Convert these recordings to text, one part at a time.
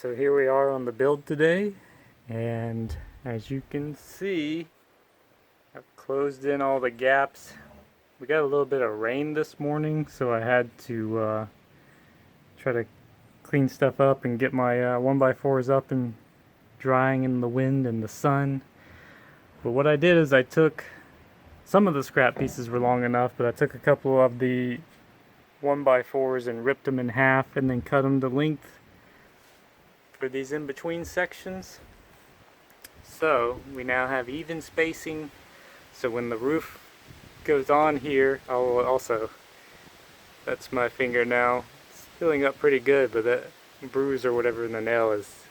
So here we are on the build today, and as you can see, I've closed in all the gaps. We got a little bit of rain this morning, so I had to try to clean stuff up and get my 1x4s up and drying in the wind and the sun. But what I did is I took some of the scrap pieces were long enough, but I took a couple of the 1x4s and ripped them in half and then cut them to length for these in-between sections. So we now have even spacing, so when the roof goes on here, I'll also, that's my finger now, it's healing up pretty good, but that bruise or whatever in the nail is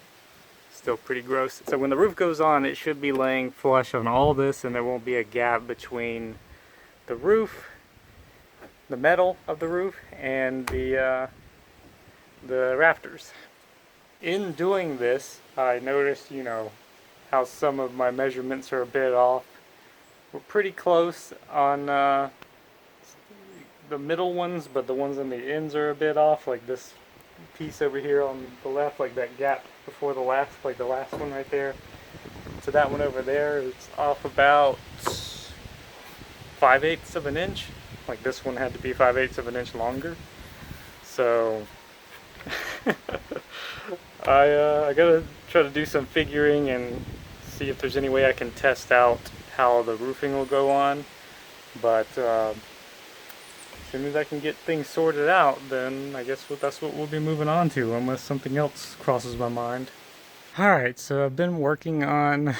still pretty gross. So when the roof goes on, it should be laying flush on all this, and there won't be a gap between the roof, the metal of the roof, and the rafters. In doing this, I noticed, how some of my measurements are a bit off. We're pretty close on the middle ones, but the ones on the ends are a bit off, like this piece over here on the left, like that gap before the last, like the last one right there. So that one over there is off about 5/8 of an inch. Like this one had to be 5/8 of an inch longer. So I gotta try to do some figuring and see if there's any way I can test out how the roofing will go on. But as soon as I can get things sorted out, then I guess that's what we'll be moving on to, unless something else crosses my mind. Alright, so I've been working on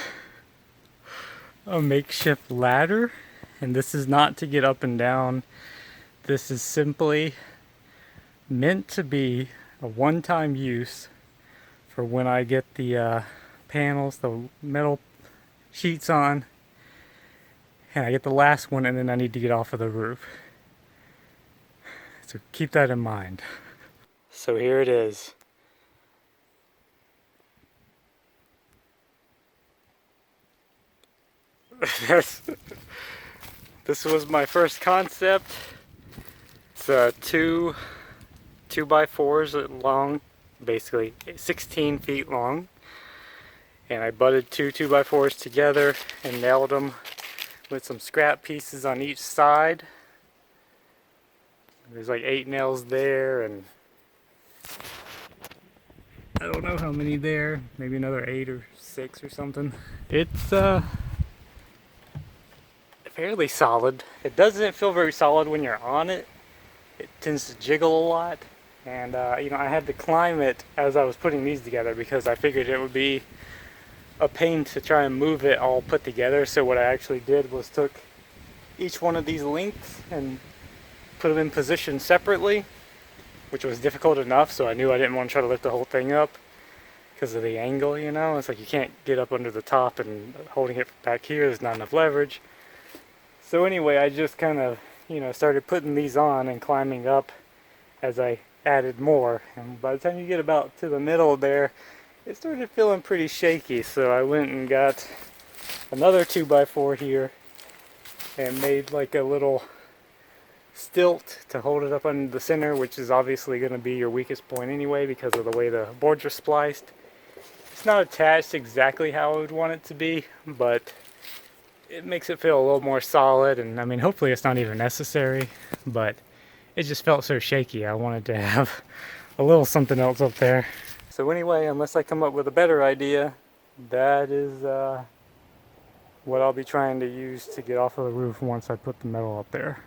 a makeshift ladder, and this is not to get up and down. This is simply meant to be a one-time use for when I get the panels, the metal sheets on, and I get the last one, and then I need to get off of the roof. So keep that in mind. So here it is. This was my first concept. It's two 2x4s long, basically 16 feet long, and I butted two 2x4s together and nailed them with some scrap pieces on each side. There's like 8 nails there, and I don't know how many there, maybe another 8 or 6 or something. It's fairly solid. It doesn't feel very solid when you're on it. It tends to jiggle a lot. And I had to climb it as I was putting these together because I figured it would be a pain to try and move it all put together. So what I actually did was took each one of these lengths and put them in position separately, which was difficult enough, so I knew I didn't want to try to lift the whole thing up because of the angle, It's like you can't get up under the top, and holding it back here, there's not enough leverage. So anyway, I just kind of, started putting these on and climbing up as I added more, and by the time you get about to the middle there, it started feeling pretty shaky. So I went and got another 2x4 here and made like a little stilt to hold it up in the center, which is obviously going to be your weakest point anyway because of the way the boards are spliced. It's not attached exactly how I would want it to be, but it makes it feel a little more solid, and I mean, hopefully it's not even necessary, but it just felt so shaky. I wanted to have a little something else up there. So anyway, unless I come up with a better idea, that is what I'll be trying to use to get off of the roof once I put the metal up there.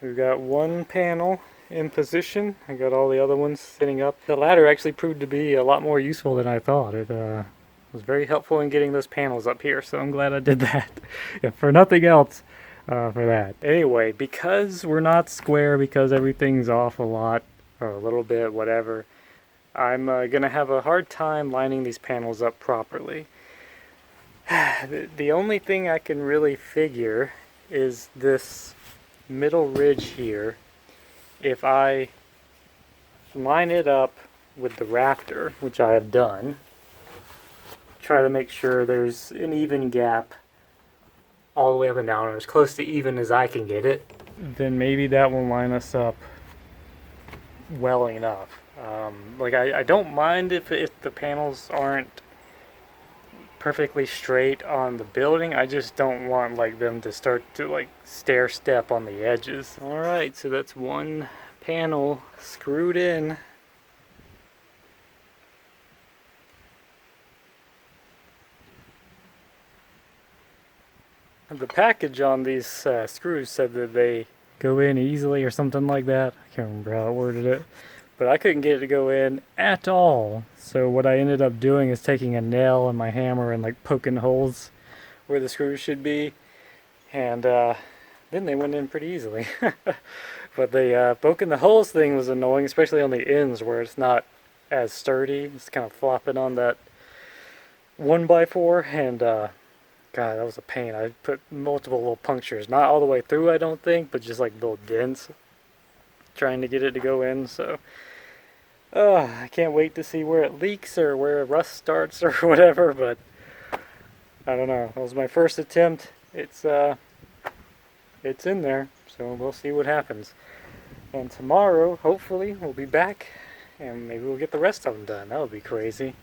We've got one panel in position. I got all the other ones sitting up. The ladder actually proved to be a lot more useful than I thought. It was very helpful in getting those panels up here, so I'm glad I did that. If for nothing else, for that. Anyway, because we're not square, because everything's off a lot, or a little bit, whatever, I'm gonna have a hard time lining these panels up properly. The only thing I can really figure is this middle ridge here. If I line it up with the rafter, which I have done, try to make sure there's an even gap all the way up and down, or as close to even as I can get it, then maybe that will line us up well enough. Like I don't mind if the panels aren't perfectly straight on the building. I just don't want like them to start to like stair step on the edges. Alright, so that's one panel screwed in. The package on these screws said that they go in easily or something like that. I can't remember how it worded it. But I couldn't get it to go in at all. So what I ended up doing is taking a nail and my hammer and like poking holes where the screws should be. And then they went in pretty easily. But the poking the holes thing was annoying, especially on the ends where it's not as sturdy. It's kind of flopping on that 1x4, and God, that was a pain. I put multiple little punctures, not all the way through I don't think, but just like little dents, trying to get it to go in. So I can't wait to see where it leaks or where rust starts or whatever, but I don't know. That was my first attempt. It's in there, so we'll see what happens. And tomorrow, hopefully, we'll be back and maybe we'll get the rest of them done. That would be crazy.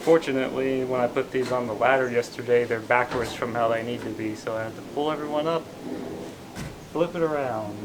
Unfortunately, when I put these on the ladder yesterday, they're backwards from how they need to be, so I had to pull everyone up, flip it around.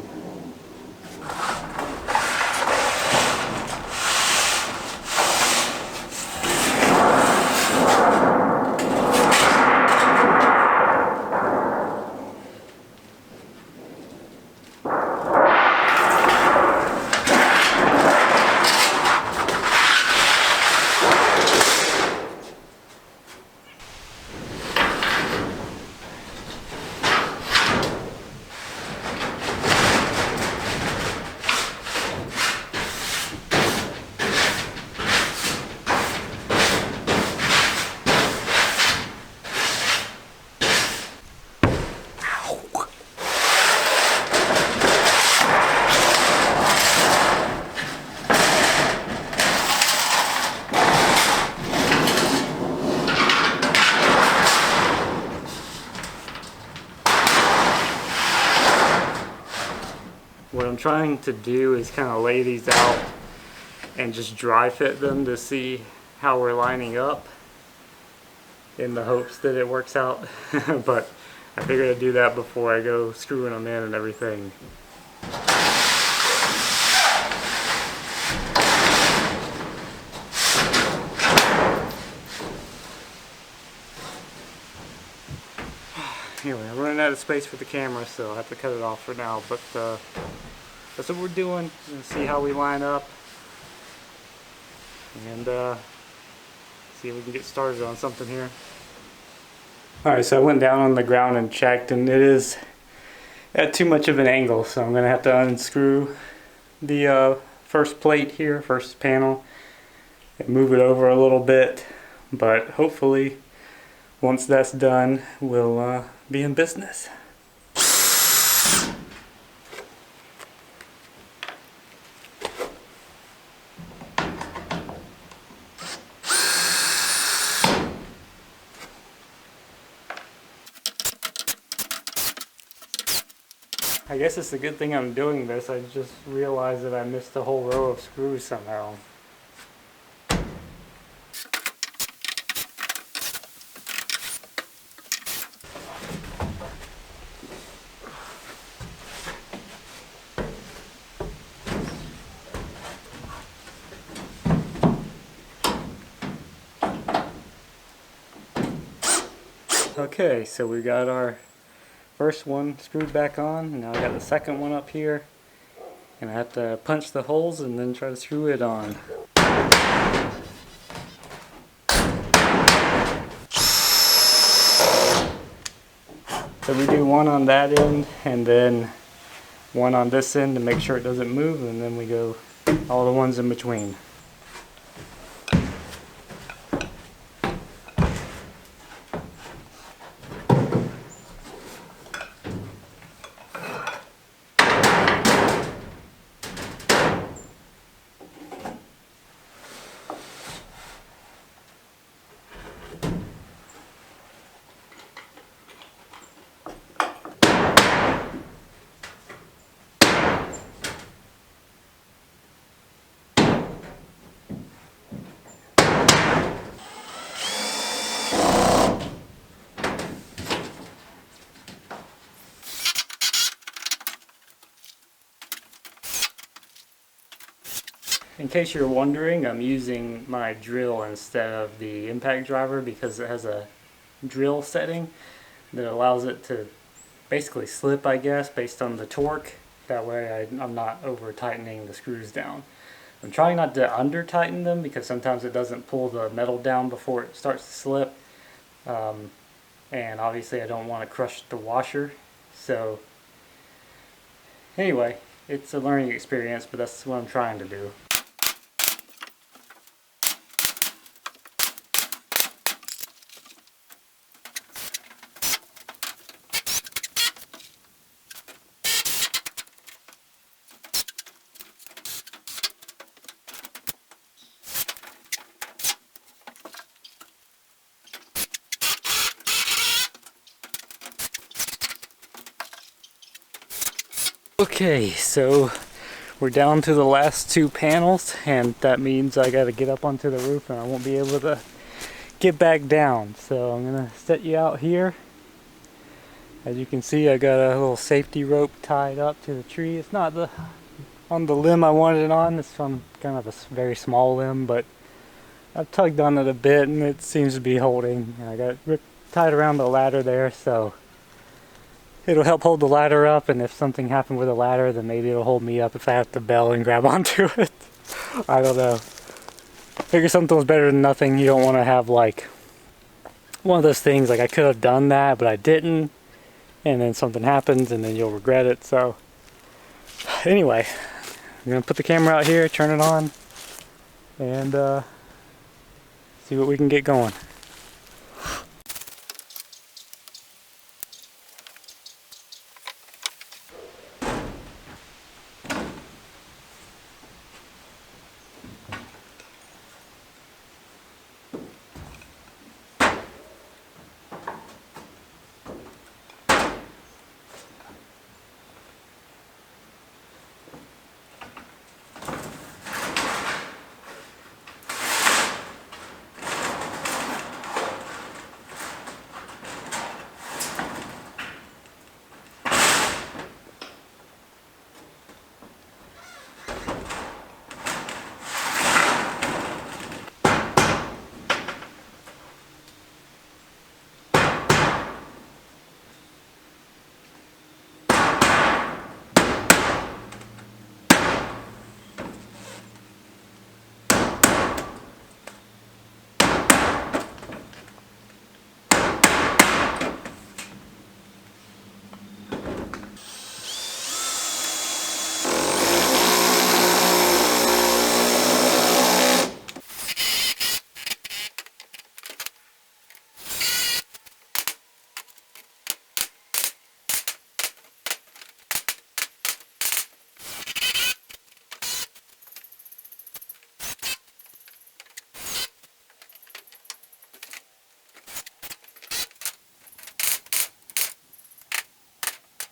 What I'm trying to do is kind of lay these out and just dry fit them to see how we're lining up in the hopes that it works out. But I figured I'd do that before I go screwing them in and everything. Anyway, I'm running out of space for the camera, so I have to cut it off for now, but that's what we're doing. See how we line up and see if we can get started on something here. Alright, so I went down on the ground and checked, and it is at too much of an angle, so I'm going to have to unscrew the first plate here, first panel, and move it over a little bit, but hopefully once that's done, we'll be in business. I guess it's a good thing I'm doing this. I just realized that I missed a whole row of screws somehow. Okay, so we got our first one screwed back on. Now I got the second one up here, and I have to punch the holes and then try to screw it on. So we do one on that end and then one on this end to make sure it doesn't move, and then we go all the ones in between. In case you're wondering, I'm using my drill instead of the impact driver because it has a drill setting that allows it to basically slip, I guess, based on the torque. That way I'm not over tightening the screws down. I'm trying not to under tighten them because sometimes it doesn't pull the metal down before it starts to slip. And obviously I don't want to crush the washer. So anyway, it's a learning experience, but that's what I'm trying to do. Okay, so we're down to the last two panels, and that means I gotta get up onto the roof and I won't be able to get back down. So I'm gonna set you out here. As you can see, I got a little safety rope tied up to the tree. It's not on the limb I wanted it on. It's on kind of a very small limb, but I've tugged on it a bit and it seems to be holding. I got it tied around the ladder there, so it'll help hold the ladder up, and if something happened with the ladder, then maybe it'll hold me up if I have to bail and grab onto it. I don't know. Figure something was better than nothing. You don't want to have like one of those things like I could have done that, but I didn't, and then something happens and then you'll regret it. So anyway, I'm gonna put the camera out here, turn it on, and see what we can get going.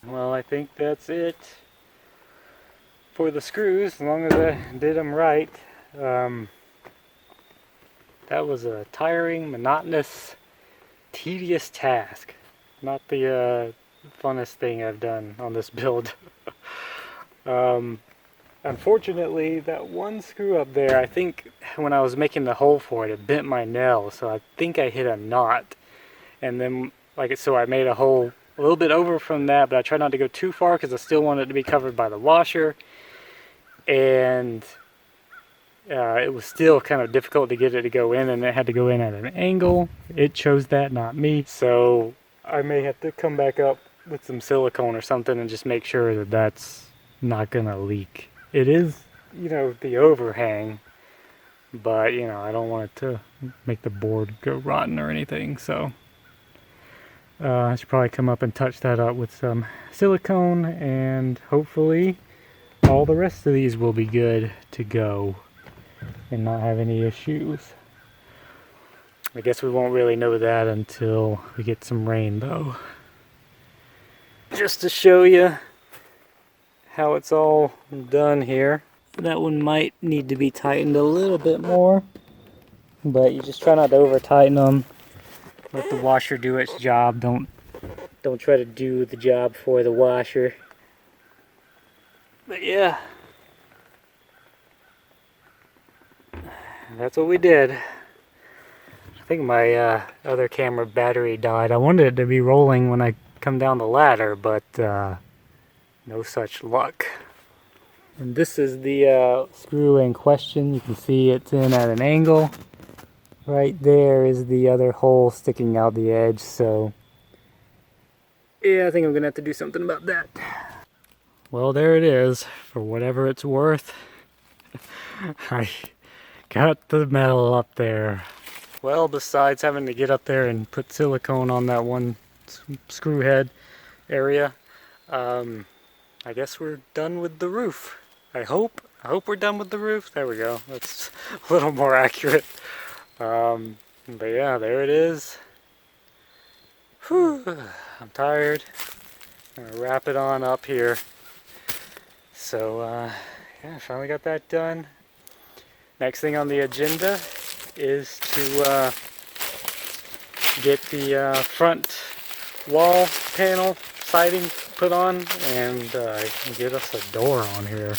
Well, I think that's it for the screws, as long as I did them right. That was a tiring, monotonous, tedious task. Not the funnest thing I've done on this build. Unfortunately, that one screw up there, I think when I was making the hole for it, it bent my nail, so I think I hit a knot. And then, so I made a hole a little bit over from that, but I tried not to go too far because I still wanted it to be covered by the washer. And it was still kind of difficult to get it to go in, and it had to go in at an angle. It chose that, not me. So I may have to come back up with some silicone or something and just make sure that that's not gonna leak. It is, the overhang, but I don't want it to make the board go rotten or anything, so I should probably come up and touch that up with some silicone, and hopefully all the rest of these will be good to go and not have any issues. I guess we won't really know that until we get some rain, though. Just to show you how it's all done here. That one might need to be tightened a little bit more, but you just try not to over tighten them. Let the washer do its job. Don't try to do the job for the washer. But yeah, that's what we did. I think my other camera battery died. I wanted it to be rolling when I come down the ladder, but no such luck. And this is the screw in question. You can see it's in at an angle. Right there is the other hole sticking out the edge, so yeah, I think I'm gonna have to do something about that. Well, there it is, for whatever it's worth. I got the metal up there. Well, besides having to get up there and put silicone on that one screw head area, I guess we're done with the roof. I hope we're done with the roof. There we go. That's a little more accurate. But yeah, there it is. Whew, I'm tired. I'm gonna wrap it on up here. So yeah, finally got that done. Next thing on the agenda is to get the front wall panel siding put on and get us a door on here.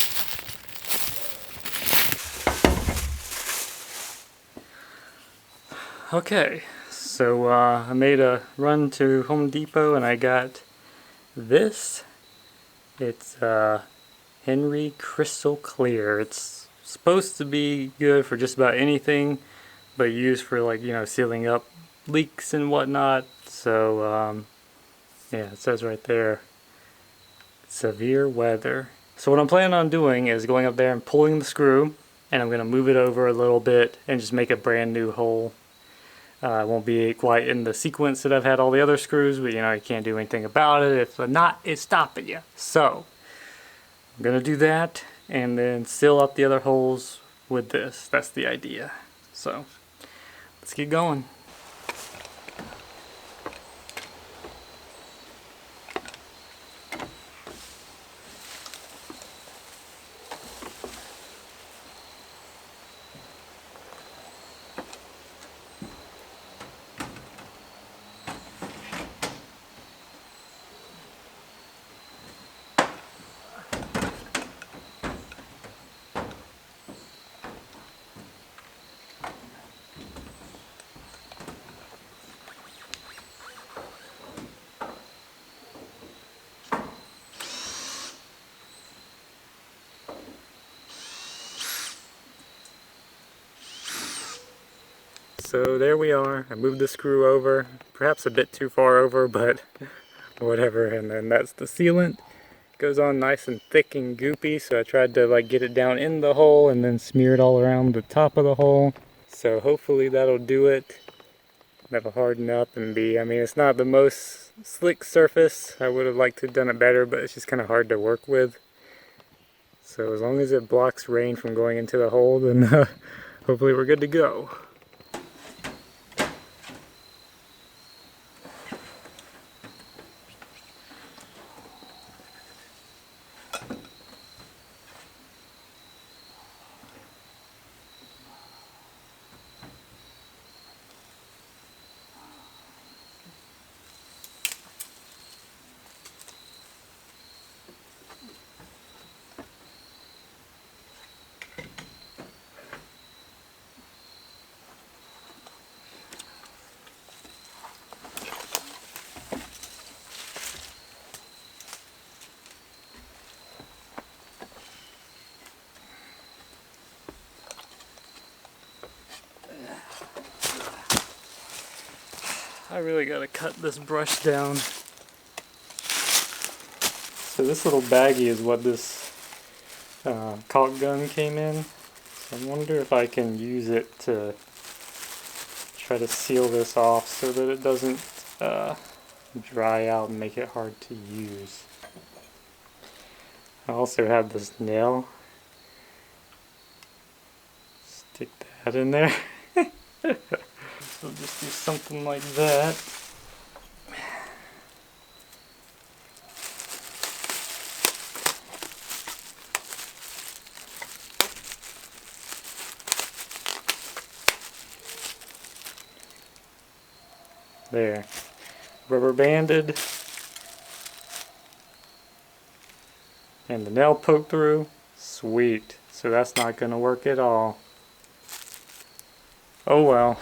Okay, so I made a run to Home Depot and I got this. It's Henry Crystal Clear. It's supposed to be good for just about anything, but used for, like, you know, sealing up leaks and whatnot. So yeah, it says right there, severe weather. So what I'm planning on doing is going up there and pulling the screw, and I'm going to move it over a little bit and just make a brand new hole. It won't be quite in the sequence that I've had all the other screws, but you know, you can't do anything about it. If a knot is stopping you. So I'm going to do that and then seal up the other holes with this. That's the idea. So let's get going. So there we are. I moved the screw over, perhaps a bit too far over, but whatever. And then that's the sealant. Goes on nice and thick and goopy, so I tried to like get it down in the hole and then smear it all around the top of the hole. So hopefully that'll do it. That'll harden up and be, I mean, it's not the most slick surface. I would have liked to have done it better, but it's just kind of hard to work with. So as long as it blocks rain from going into the hole, then hopefully we're good to go. I really gotta cut this brush down. So this little baggie is what this caulk gun came in. So I wonder if I can use it to try to seal this off so that it doesn't dry out and make it hard to use. I also have this nail. Stick that in there. So just do something like that. There. Rubber banded. And the nail poked through. Sweet. So that's not going to work at all. Oh well.